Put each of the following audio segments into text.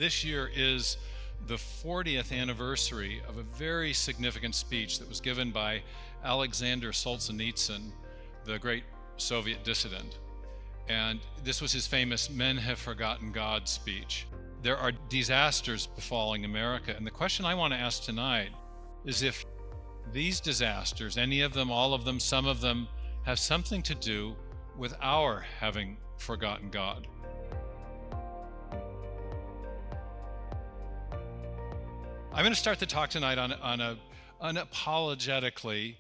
This year is the 40th anniversary of a very significant speech that was given by Aleksandr Solzhenitsyn, the great Soviet dissident. And this was his famous "Men Have Forgotten God" speech. There are disasters befalling America, and the question I want to ask tonight is if these disasters, any of them, all of them, some of them, have something to do with our having forgotten God. I'm going to start the talk tonight on an unapologetically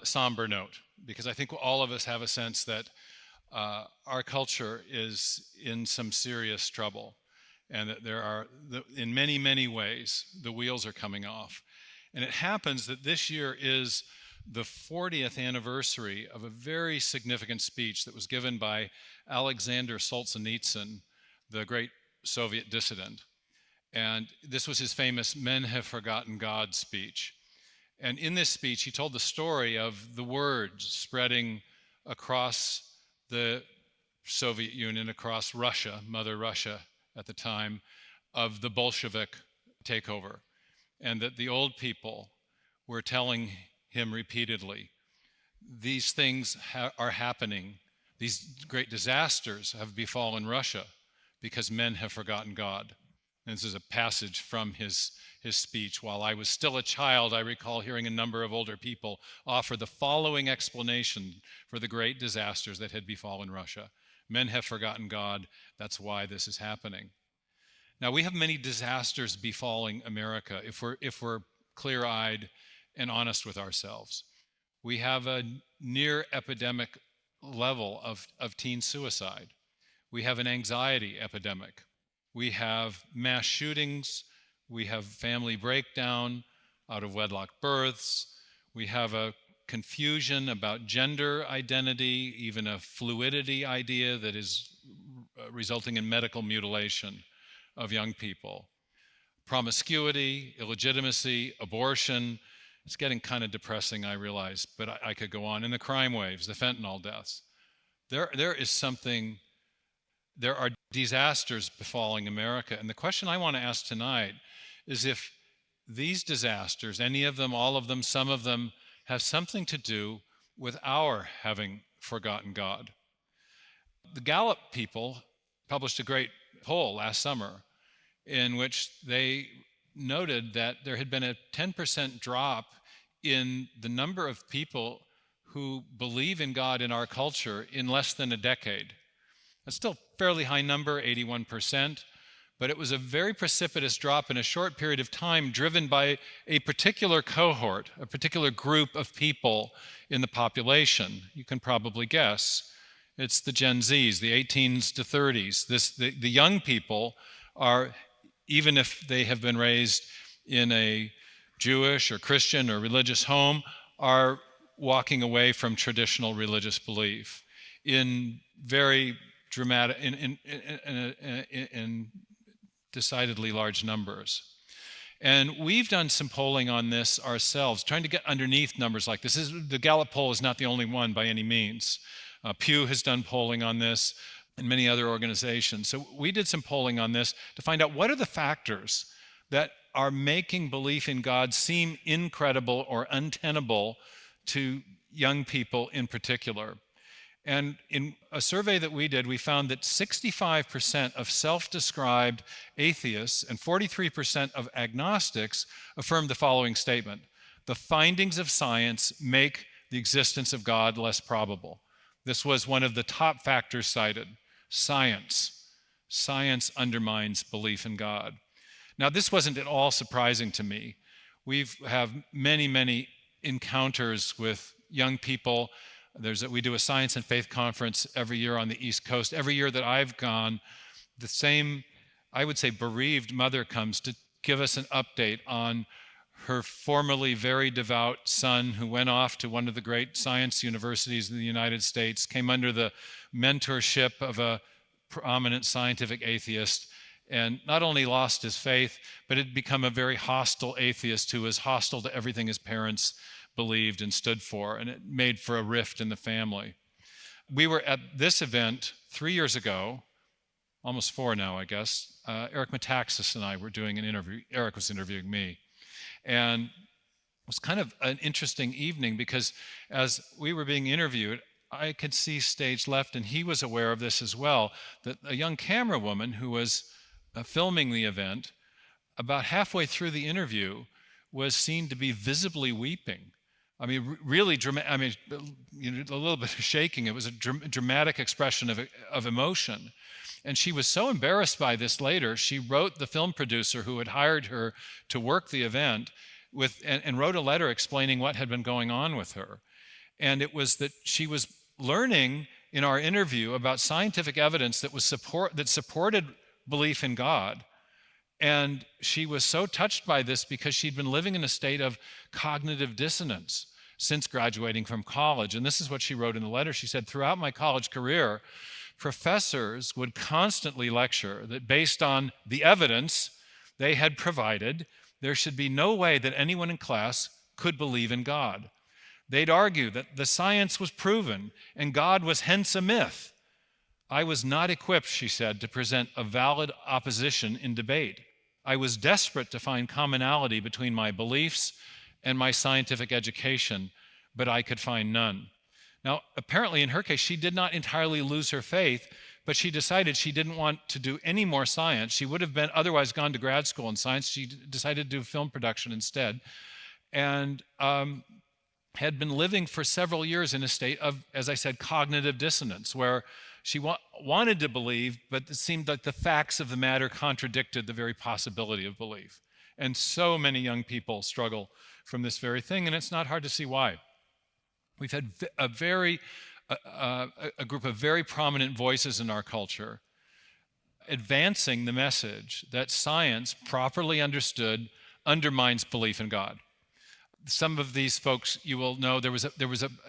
somber note, because I think all of us have a sense that our culture is in some serious trouble, and that there are, in many, many ways, the wheels are coming off. And it happens that this year is the 40th anniversary of a very significant speech that was given by Aleksandr Solzhenitsyn, the great Soviet dissident. And this was his famous "Men Have Forgotten God" speech. And in this speech, he told the story of the word spreading across the Soviet Union, across Russia, Mother Russia at the time, of the Bolshevik takeover. And that the old people were telling him repeatedly, these things are happening, these great disasters have befallen Russia because men have forgotten God. And this is a passage from his speech. While I was still a child, I recall hearing a number of older people offer the following explanation for the great disasters that had befallen Russia. Men have forgotten God. That's why this is happening. Now, we have many disasters befalling America if we're clear-eyed and honest with ourselves. We have a near epidemic level of teen suicide. We have an anxiety epidemic. We have mass shootings. We have family breakdown, out of wedlock births. We have a confusion about gender identity, even a fluidity idea that is resulting in medical mutilation of young people. Promiscuity, illegitimacy, abortion. It's getting kind of depressing, I realize, but I could go on. And the crime waves, the fentanyl deaths. There are disasters befalling America. And the question I want to ask tonight is if these disasters, any of them, all of them, some of them, have something to do with our having forgotten God. The Gallup people published a great poll last summer in which they noted that there had been a 10% drop in the number of people who believe in God in our culture in less than a decade. That's still a fairly high number, 81%, but it was a very precipitous drop in a short period of time, driven by a particular cohort, a particular group of people in the population. You can probably guess. It's the Gen Zs, the 18s to 30s. The young people are, even if they have been raised in a Jewish or Christian or religious home, are walking away from traditional religious belief in very dramatic, in decidedly large numbers. And we've done some polling on this ourselves, trying to get underneath numbers like this. The Gallup poll is not the only one by any means. Pew has done polling on this, and many other organizations. So we did some polling on this to find out what are the factors that are making belief in God seem incredible or untenable to young people in particular. And in a survey that we did, we found that 65% of self-described atheists and 43% of agnostics affirmed the following statement: the findings of science make the existence of God less probable. This was one of the top factors cited. Science. Science undermines belief in God. Now, this wasn't at all surprising to me. We have many, many encounters with young people. We do a science and faith conference every year on the East Coast. Every year that I've gone, the same, I would say, bereaved mother comes to give us an update on her formerly very devout son who went off to one of the great science universities in the United States, came under the mentorship of a prominent scientific atheist, and not only lost his faith, but had become a very hostile atheist who was hostile to everything his parents believed and stood for, and it made for a rift in the family. We were at this event 3 years ago, almost 4 now, I guess, Eric Metaxas and I were doing an interview. Eric was interviewing me. And it was kind of an interesting evening because as we were being interviewed, I could see stage left, and he was aware of this as well, that a young camera woman who was filming the event, about halfway through the interview, was seen to be visibly weeping. I mean, really dramatic. I mean, a little bit of shaking. It was a dramatic expression of emotion. And she was so embarrassed by this later, she wrote the film producer who had hired her to work the event and wrote a letter explaining what had been going on with her. And it was that she was learning in our interview about scientific evidence that supported belief in God. And she was so touched by this because she'd been living in a state of cognitive dissonance since graduating from college. And this is what she wrote in the letter. She said, "Throughout my college career, professors would constantly lecture that based on the evidence they had provided, there should be no way that anyone in class could believe in God. They'd argue that the science was proven and God was hence a myth. I was not equipped," she said, "to present a valid opposition in debate. I was desperate to find commonality between my beliefs and my scientific education, but I could find none." Now, apparently in her case, she did not entirely lose her faith, but she decided she didn't want to do any more science. She would have been otherwise gone to grad school in science. She decided to do film production instead, and had been living for several years in a state of, as I said, cognitive dissonance, where she wanted to believe, but it seemed like the facts of the matter contradicted the very possibility of belief. And so many young people struggle from this very thing, and it's not hard to see why. We've had a group of very prominent voices in our culture advancing the message that science, properly understood, undermines belief in God. Some of these folks, you will know, there was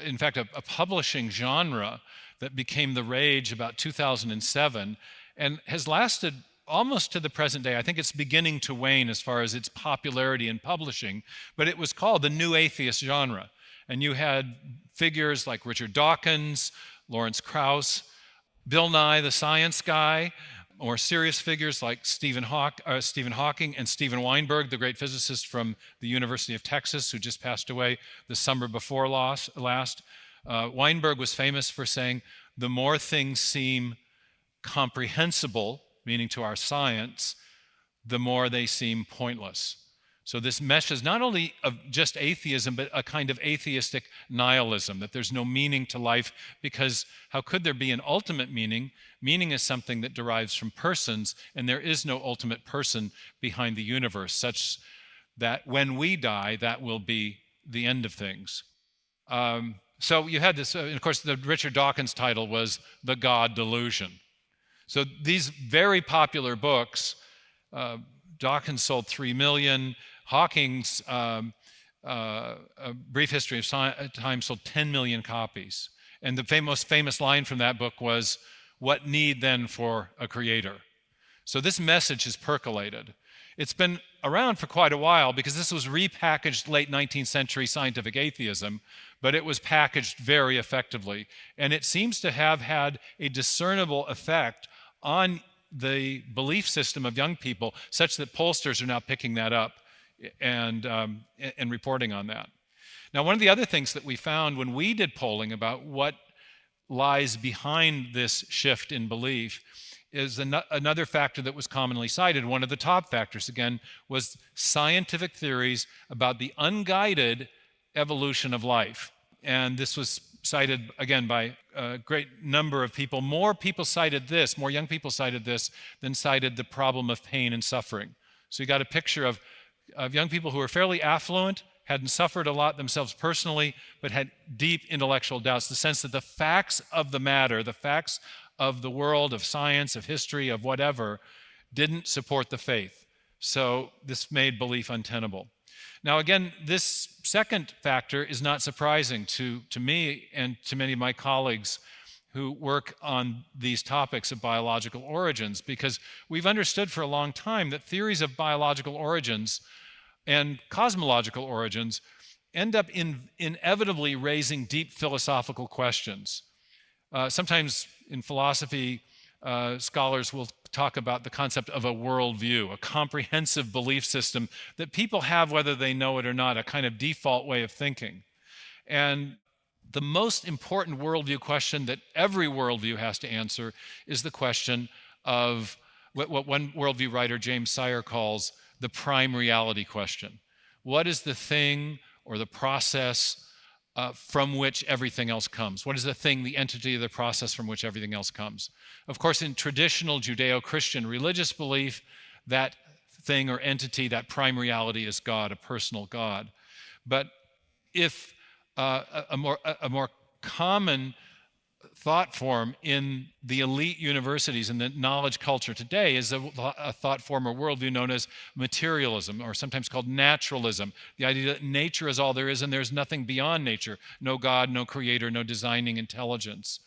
in fact a publishing genre that became the rage about 2007 and has lasted almost to the present day. I think it's beginning to wane as far as its popularity in publishing, but it was called the New Atheist genre. And you had figures like Richard Dawkins, Lawrence Krauss, Bill Nye, the science guy, or serious figures like Stephen Hawking and Steven Weinberg, the great physicist from the University of Texas who just passed away the summer before last. Weinberg was famous for saying, "The more things seem comprehensible," meaning to our science, "the more they seem pointless." So this mesh is not only of just atheism, but a kind of atheistic nihilism, that there's no meaning to life, because how could there be an ultimate meaning? Meaning is something that derives from persons, and there is no ultimate person behind the universe, such that when we die, that will be the end of things. So you had this, and of course, the Richard Dawkins title was The God Delusion. So these very popular books, Dawkins sold 3 million, Hawking's A Brief History of Time sold 10 million copies. And the most famous line from that book was, "What need then for a creator?" So this message has percolated. It's been around for quite a while because this was repackaged late 19th century scientific atheism, but it was packaged very effectively. And it seems to have had a discernible effect on the belief system of young people, such that pollsters are now picking that up and reporting on that. Now, one of the other things that we found when we did polling about what lies behind this shift in belief is another factor that was commonly cited. One of the top factors, again, was scientific theories about the unguided evolution of life. And this was cited, again, by a great number of people. More people cited this, more young people cited this than cited the problem of pain and suffering. So you got a picture of young people who were fairly affluent, hadn't suffered a lot themselves personally, but had deep intellectual doubts, the sense that the facts of the matter, the facts of the world, of science, of history, of whatever, didn't support the faith. So this made belief untenable. Now, again, this second factor is not surprising to me and to many of my colleagues who work on these topics of biological origins, because we've understood for a long time that theories of biological origins and cosmological origins end up inevitably raising deep philosophical questions. Sometimes in philosophy, scholars will talk about the concept of a worldview, a comprehensive belief system that people have whether they know it or not, a kind of default way of thinking. And the most important worldview question that every worldview has to answer is the question of what one worldview writer, James Meyer, calls the prime reality question. What is the thing or the process from which everything else comes? What is the thing, the entity, the process from which everything else comes? Of course, in traditional Judeo-Christian religious belief, that thing or entity, that prime reality is God, a personal God. But if a more common thought form in the elite universities and the knowledge culture today is a thought form or worldview known as materialism, or sometimes called naturalism. The idea that nature is all there is and there's nothing beyond nature. No God, no creator, no designing intelligence.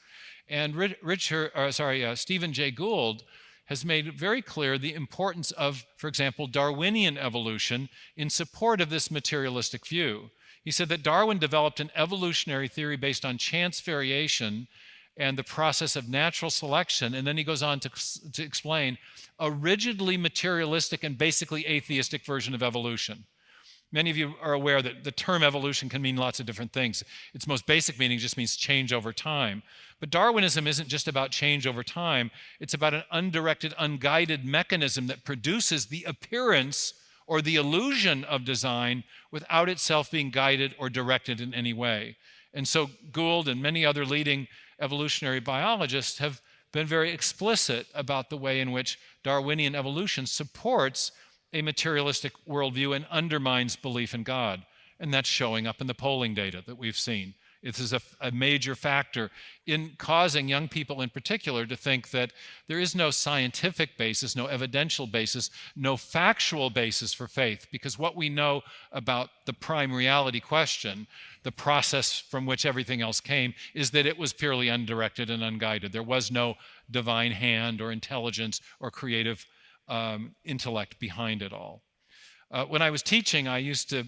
And Stephen Jay Gould has made very clear the importance of, for example, Darwinian evolution in support of this materialistic view. He said that Darwin developed an evolutionary theory based on chance variation and the process of natural selection, and then he goes on to explain a rigidly materialistic and basically atheistic version of evolution. Many of you are aware that the term evolution can mean lots of different things. Its most basic meaning just means change over time. But Darwinism isn't just about change over time. It's about an undirected, unguided mechanism that produces the appearance or the illusion of design without itself being guided or directed in any way. And so Gould and many other leading evolutionary biologists have been very explicit about the way in which Darwinian evolution supports a materialistic worldview and undermines belief in God. And that's showing up in the polling data that we've seen. This is a major factor in causing young people in particular to think that there is no scientific basis, no evidential basis, no factual basis for faith, because what we know about the prime reality question, the process from which everything else came, is that it was purely undirected and unguided. There was no divine hand or intelligence or creative intellect behind it all. When I was teaching, I used to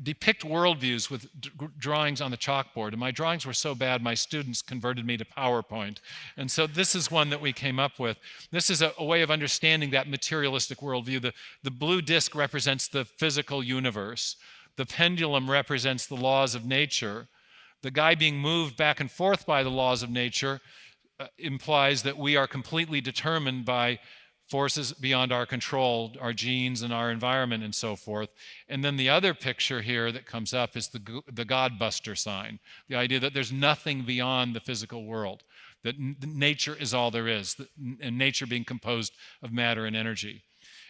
depict worldviews with drawings on the chalkboard. And my drawings were so bad, my students converted me to PowerPoint. And so this is one that we came up with. This is a way of understanding that materialistic worldview. The blue disc represents the physical universe. The pendulum represents the laws of nature. The guy being moved back and forth by the laws of nature implies that we are completely determined by forces beyond our control, our genes and our environment and so forth. And then the other picture here that comes up is the God-buster sign, the idea that there's nothing beyond the physical world, that nature is all there is, and nature being composed of matter and energy.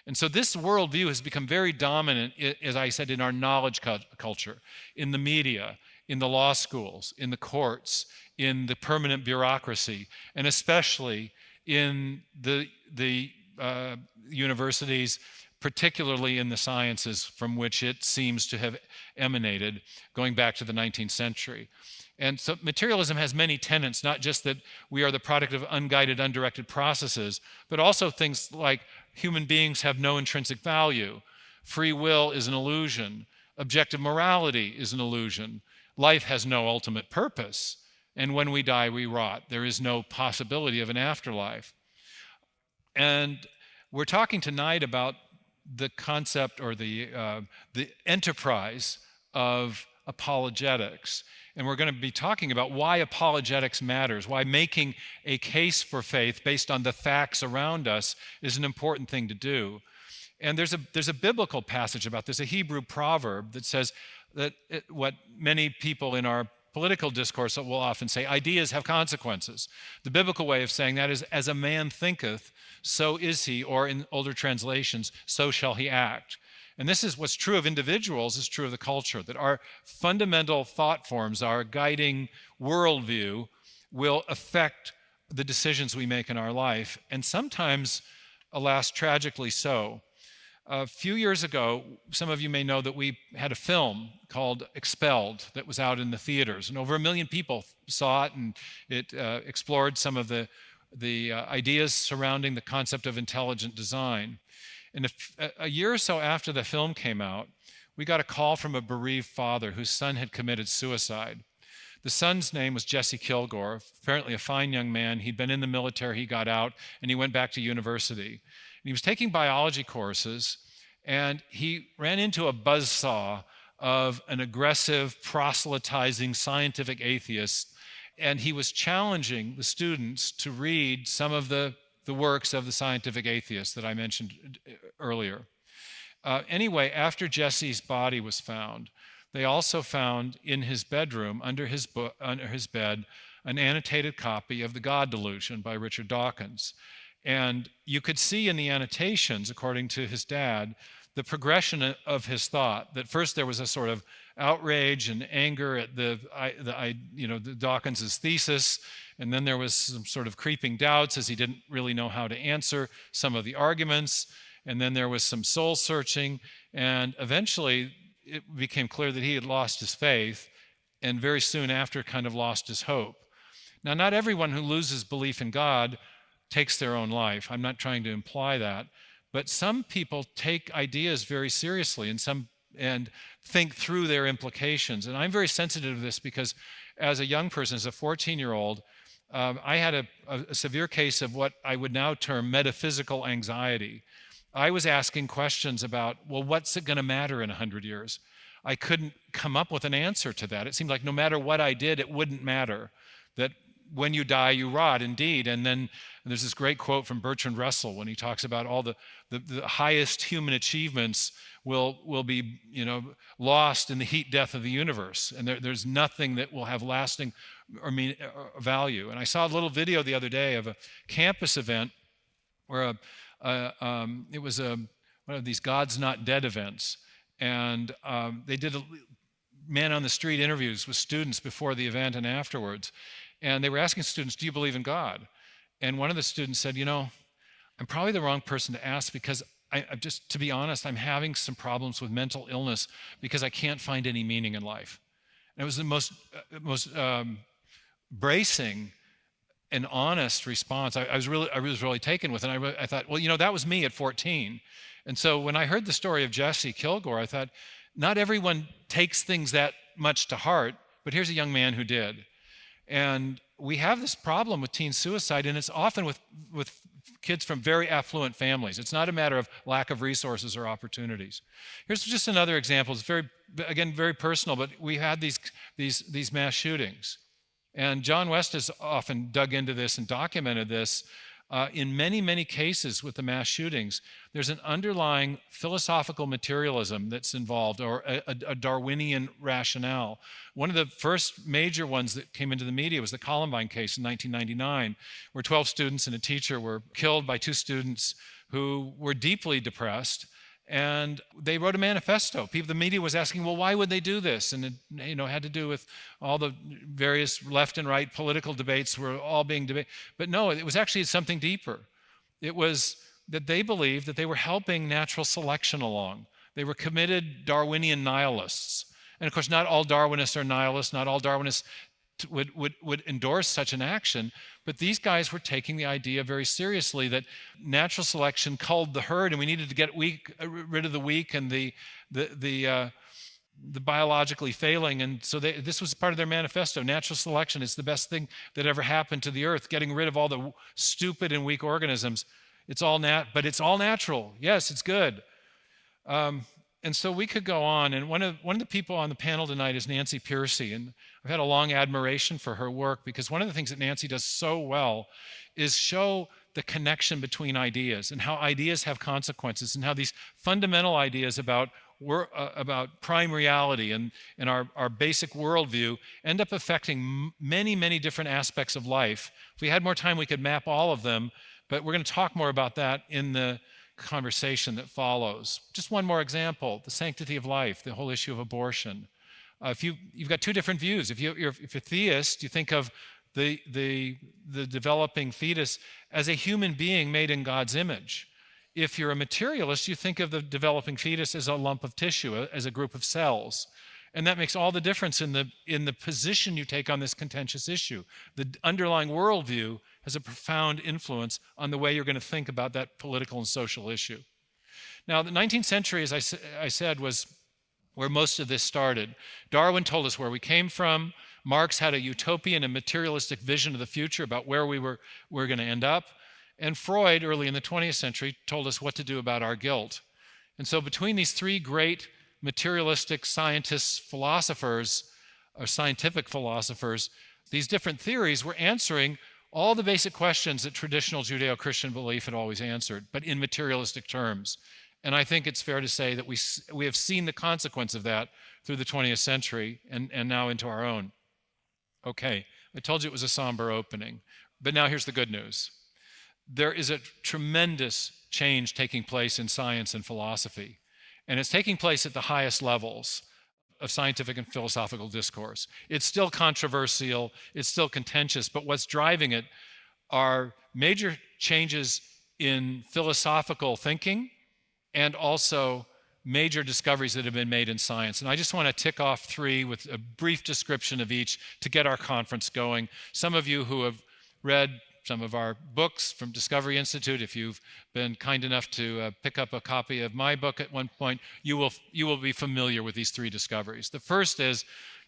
And so this worldview has become very dominant, as I said, in our knowledge culture, in the media, in the law schools, in the courts, in the permanent bureaucracy, and especially in the universities, particularly in the sciences from which it seems to have emanated, going back to the 19th century. And so materialism has many tenets, not just that we are the product of unguided, undirected processes, but also things like human beings have no intrinsic value, free will is an illusion, objective morality is an illusion, life has no ultimate purpose, and when we die, we rot. There is no possibility of an afterlife. And we're talking tonight about the concept or the enterprise of apologetics. And we're going to be talking about why apologetics matters, why making a case for faith based on the facts around us is an important thing to do. And there's a biblical passage about this, a Hebrew proverb that says that what many people in our political discourse will often say, ideas have consequences. The biblical way of saying that is, as a man thinketh, so is he, or in older translations, so shall he act. And this is what's true of individuals, is true of the culture, that our fundamental thought forms, our guiding worldview, will affect the decisions we make in our life, and sometimes, alas, tragically so. A few years ago, some of you may know that we had a film called Expelled that was out in the theaters, and over 1 million people saw it, and it explored some of the ideas surrounding the concept of intelligent design. And a year or so after the film came out, we got a call from a bereaved father whose son had committed suicide. The son's name was Jesse Kilgore, apparently a fine young man. He'd been in the military, he got out, and he went back to university. And he was taking biology courses, and he ran into a buzzsaw of an aggressive, proselytizing scientific atheist, and he was challenging the students to read some of the works of the scientific atheist that I mentioned earlier. Anyway, after Jesse's body was found, they also found in his bedroom, under his bed, an annotated copy of The God Delusion by Richard Dawkins. And you could see in the annotations, according to his dad, the progression of his thought. That first there was a sort of outrage and anger at the Dawkins's thesis, and then there was some sort of creeping doubts as he didn't really know how to answer some of the arguments, and then there was some soul searching, and eventually it became clear that he had lost his faith, and very soon after kind of lost his hope. Now, not everyone who loses belief in God takes their own life. I'm not trying to imply that. But some people take ideas very seriously and think through their implications. And I'm very sensitive to this because as a young person, as a 14-year-old, I had a severe case of what I would now term metaphysical anxiety. I was asking questions about, well, what's it going to matter in 100 years? I couldn't come up with an answer to that. It seemed like no matter what I did, it wouldn't matter. That when you die, you rot, indeed. And then there's this great quote from Bertrand Russell when he talks about all the highest human achievements will be lost in the heat death of the universe. And there's nothing that will have lasting or value. And I saw a little video the other day of a campus event where it was one of these God's Not Dead events. And they did man on the street interviews with students before the event and afterwards. And they were asking students, do you believe in God? And one of the students said, I'm probably the wrong person to ask because I'm just, to be honest, I'm having some problems with mental illness because I can't find any meaning in life. And it was the most bracing and honest response. I was really taken with it. I thought, well, that was me at 14. And so when I heard the story of Jesse Kilgore, I thought, not everyone takes things that much to heart, but here's a young man who did. And we have this problem with teen suicide, and it's often with kids from very affluent families. It's not a matter of lack of resources or opportunities. Here's just another example. It's very personal, but we had these mass shootings. And John West has often dug into this and documented this. In many, many cases with the mass shootings, there's an underlying philosophical materialism that's involved, or a Darwinian rationale. One of the first major ones that came into the media was the Columbine case in 1999, where 12 students and a teacher were killed by two students who were deeply depressed. And they wrote a manifesto. The media was asking, well, why would they do this? And it had to do with all the various left and right political debates were all being debated. But no, it was actually something deeper. It was that they believed that they were helping natural selection along. They were committed Darwinian nihilists. And of course, not all Darwinists are nihilists. Not all Darwinists would endorse such an action, but these guys were taking the idea very seriously that natural selection culled the herd, and we needed to get rid of the weak and the biologically failing. And so this was part of their manifesto. Natural selection is the best thing that ever happened to the earth, getting rid of all the stupid and weak organisms. But it's all natural. Yes, it's good. And so we could go on, and one of the people on the panel tonight is Nancy Pearcey, and I've had a long admiration for her work because one of the things that Nancy does so well is show the connection between ideas and how ideas have consequences and how these fundamental ideas about prime reality and our basic worldview end up affecting many, many different aspects of life. If we had more time, we could map all of them, but we're going to talk more about that in the conversation that follows. Just one more example, the sanctity of life, the whole issue of abortion. You've got two different views. If you're a theist, you think of the developing fetus as a human being made in God's image. If you're a materialist, you think of the developing fetus as a lump of tissue, as a group of cells. And that makes all the difference in the position you take on this contentious issue. The underlying worldview has a profound influence on the way you're going to think about that political and social issue. Now, the 19th century, as I said, was where most of this started. Darwin told us where we came from. Marx had a utopian and materialistic vision of the future about where we're going to end up. And Freud, early in the 20th century, told us what to do about our guilt. And so between these three great materialistic scientists, philosophers, or scientific philosophers, these different theories were answering all the basic questions that traditional Judeo-Christian belief had always answered, but in materialistic terms. And I think it's fair to say that we have seen the consequence of that through the 20th century and now into our own. Okay, I told you it was a somber opening, but now here's the good news. There is a tremendous change taking place in science and philosophy, and it's taking place at the highest levels of scientific and philosophical discourse. It's still controversial, it's still contentious, but what's driving it are major changes in philosophical thinking and also major discoveries that have been made in science. And I just want to tick off three with a brief description of each to get our conference going. Some of you who have read some of our books from Discovery Institute, if you've been kind enough to pick up a copy of my book at one point, you will be familiar with these three discoveries. The first is,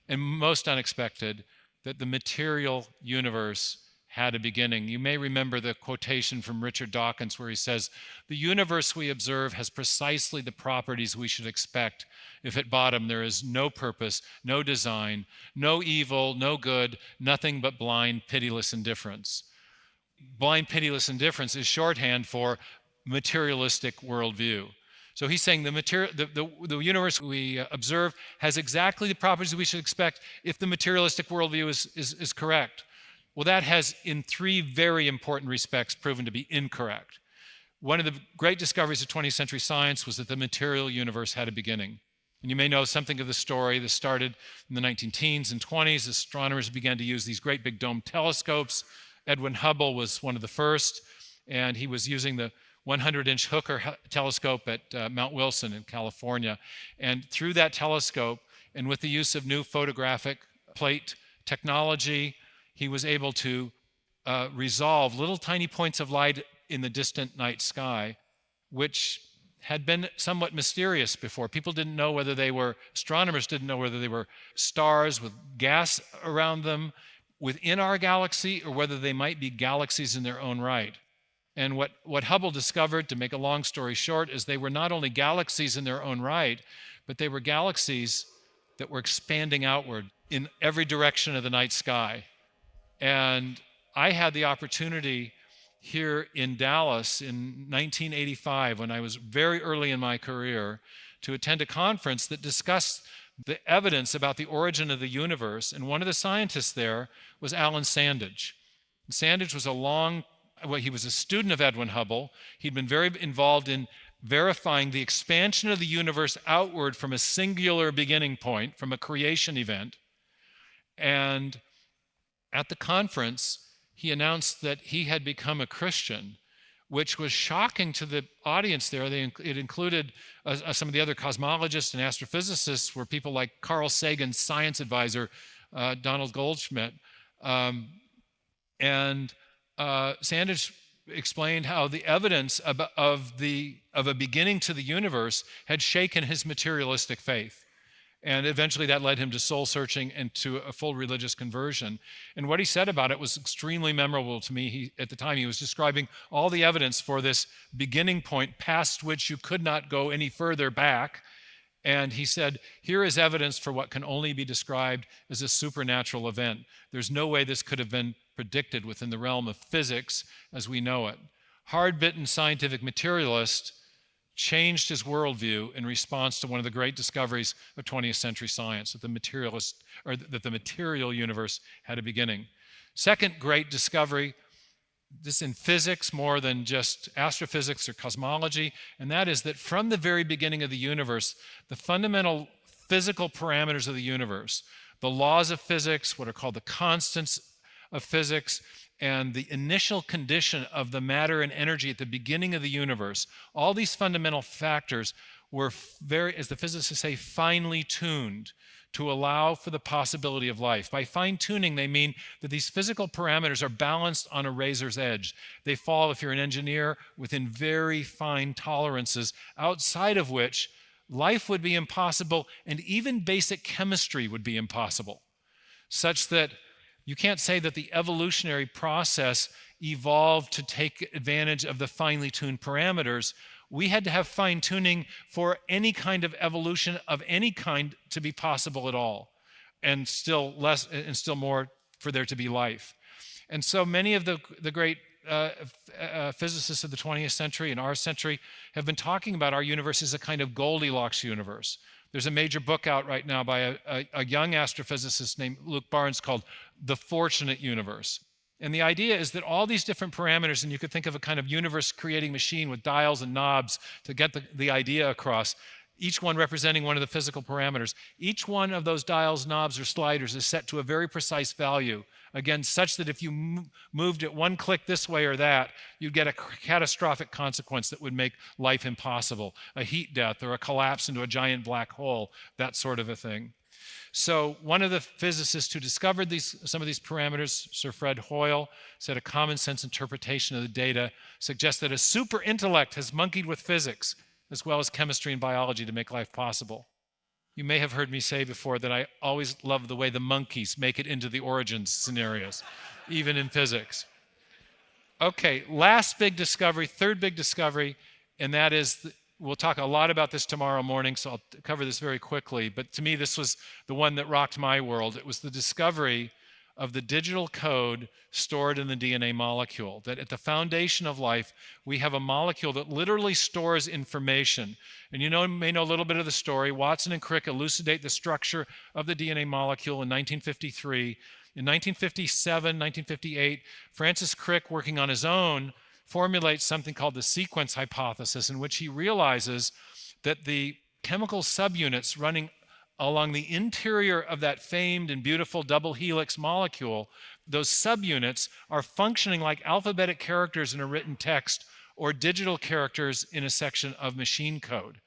and most unexpected, that the material universe had a beginning. You may remember the quotation from Richard Dawkins where he says, "The universe we observe has precisely the properties we should expect if at bottom there is no purpose, no design, no evil, no good, nothing but blind, pitiless indifference." Blind, pitiless indifference is shorthand for materialistic worldview. So he's saying the universe we observe has exactly the properties we should expect if the materialistic worldview is correct. Well, that has, in three very important respects, proven to be incorrect. One of the great discoveries of 20th century science was that the material universe had a beginning. And you may know something of the story. This started in the 19-teens and 20s. Astronomers began to use these great big dome telescopes. Edwin Hubble was one of the first, and he was using the 100-inch Hooker telescope at Mount Wilson in California. And through that telescope, and with the use of new photographic plate technology, he was able to resolve little tiny points of light in the distant night sky, which had been somewhat mysterious before. People didn't know whether they were, astronomers didn't know whether they were stars with gas around them within our galaxy or whether they might be galaxies in their own right. And what Hubble discovered, to make a long story short, is they were not only galaxies in their own right, but they were galaxies that were expanding outward in every direction of the night sky. And I had the opportunity here in Dallas in 1985, when I was very early in my career, to attend a conference that discussed the evidence about the origin of the universe. And one of the scientists there was Alan Sandage. Sandage was he was a student of Edwin Hubble. He'd been very involved in verifying the expansion of the universe outward from a singular beginning point, from a creation event. And at the conference, he announced that he had become a Christian, which was shocking to the audience there. It included some of the other cosmologists and astrophysicists were people like Carl Sagan's science advisor, Donald Goldschmidt. Sandage explained how the evidence of a beginning to the universe had shaken his materialistic faith. And eventually that led him to soul searching and to a full religious conversion. And what he said about it was extremely memorable to me. At the time, he was describing all the evidence for this beginning point past which you could not go any further back. And he said, here is evidence for what can only be described as a supernatural event. There's no way this could have been predicted within the realm of physics as we know it. Hard-bitten scientific materialist changed his worldview in response to one of the great discoveries of 20th century science, that the material universe had a beginning. Second great discovery, this in physics more than just astrophysics or cosmology, and that is that from the very beginning of the universe, the fundamental physical parameters of the universe, the laws of physics, what are called the constants of physics, and the initial condition of the matter and energy at the beginning of the universe, all these fundamental factors were very, as the physicists say, finely tuned to allow for the possibility of life. By fine-tuning, they mean that these physical parameters are balanced on a razor's edge. They fall, if you're an engineer, within very fine tolerances, outside of which life would be impossible and even basic chemistry would be impossible. such that you can't say that the evolutionary process evolved to take advantage of the finely tuned parameters. We had to have fine tuning for any kind of evolution of any kind to be possible at all, and still more for there to be life. And so many of the great physicists of the 20th century and our century have been talking about our universe as a kind of Goldilocks universe. There's a major book out right now by a young astrophysicist named Luke Barnes called The Fortunate Universe. And the idea is that all these different parameters, and you could think of a kind of universe-creating machine with dials and knobs to get the idea across, each one representing one of the physical parameters. Each one of those dials, knobs, or sliders is set to a very precise value, again, such that if you moved it one click this way or that, you'd get a catastrophic consequence that would make life impossible, a heat death or a collapse into a giant black hole, that sort of a thing. So one of the physicists who discovered some of these parameters, Sir Fred Hoyle, said a common sense interpretation of the data suggests that a super intellect has monkeyed with physics as well as chemistry and biology to make life possible. You may have heard me say before that I always love the way the monkeys make it into the origins scenarios, even in physics. Okay, last big discovery, third big discovery, and that is, we'll talk a lot about this tomorrow morning, so I'll cover this very quickly, but to me this was the one that rocked my world. It was the discovery of the digital code stored in the DNA molecule, that at the foundation of life, we have a molecule that literally stores information. And you may know a little bit of the story. Watson and Crick elucidate the structure of the DNA molecule in 1953. In 1957, 1958, Francis Crick, working on his own, formulates something called the sequence hypothesis, in which he realizes that the chemical subunits running along the interior of that famed and beautiful double helix molecule, those subunits are functioning like alphabetic characters in a written text or digital characters in a section of machine code.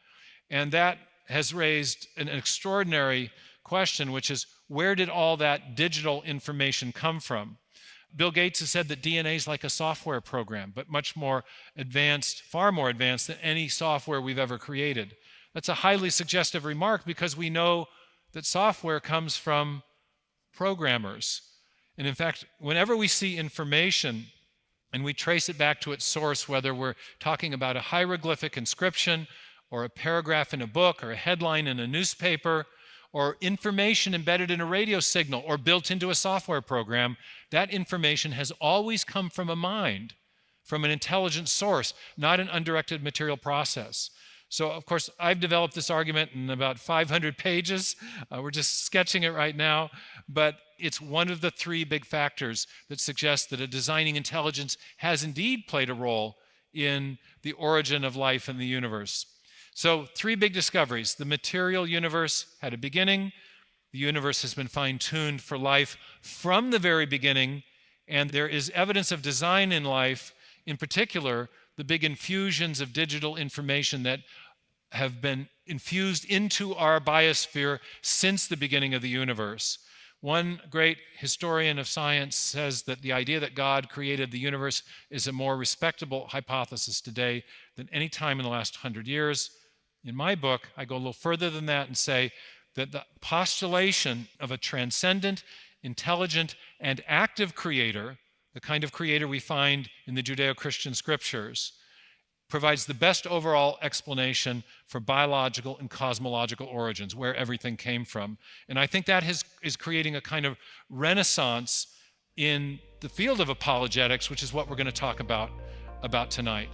And that has raised an extraordinary question, which is, where did all that digital information come from? Bill Gates has said that DNA is like a software program, but much more advanced, far more advanced than any software we've ever created. That's a highly suggestive remark because we know that software comes from programmers. And in fact, whenever we see information and we trace it back to its source, whether we're talking about a hieroglyphic inscription or a paragraph in a book or a headline in a newspaper or information embedded in a radio signal or built into a software program, that information has always come from a mind, from an intelligent source, not an undirected material process. So, of course, I've developed this argument in about 500 pages. We're just sketching it right now, but it's one of the three big factors that suggest that a designing intelligence has indeed played a role in the origin of life in the universe. So, three big discoveries. The material universe had a beginning. The universe has been fine-tuned for life from the very beginning, and there is evidence of design in life, in particular, the big infusions of digital information that have been infused into our biosphere since the beginning of the universe. One great historian of science says that the idea that God created the universe is a more respectable hypothesis today than any time in the last 100 years. In my book, I go a little further than that and say that the postulation of a transcendent, intelligent, and active creator, the kind of creator we find in the Judeo-Christian scriptures, provides the best overall explanation for biological and cosmological origins, where everything came from. And I think that is creating a kind of renaissance in the field of apologetics, which is what we're going to talk about tonight.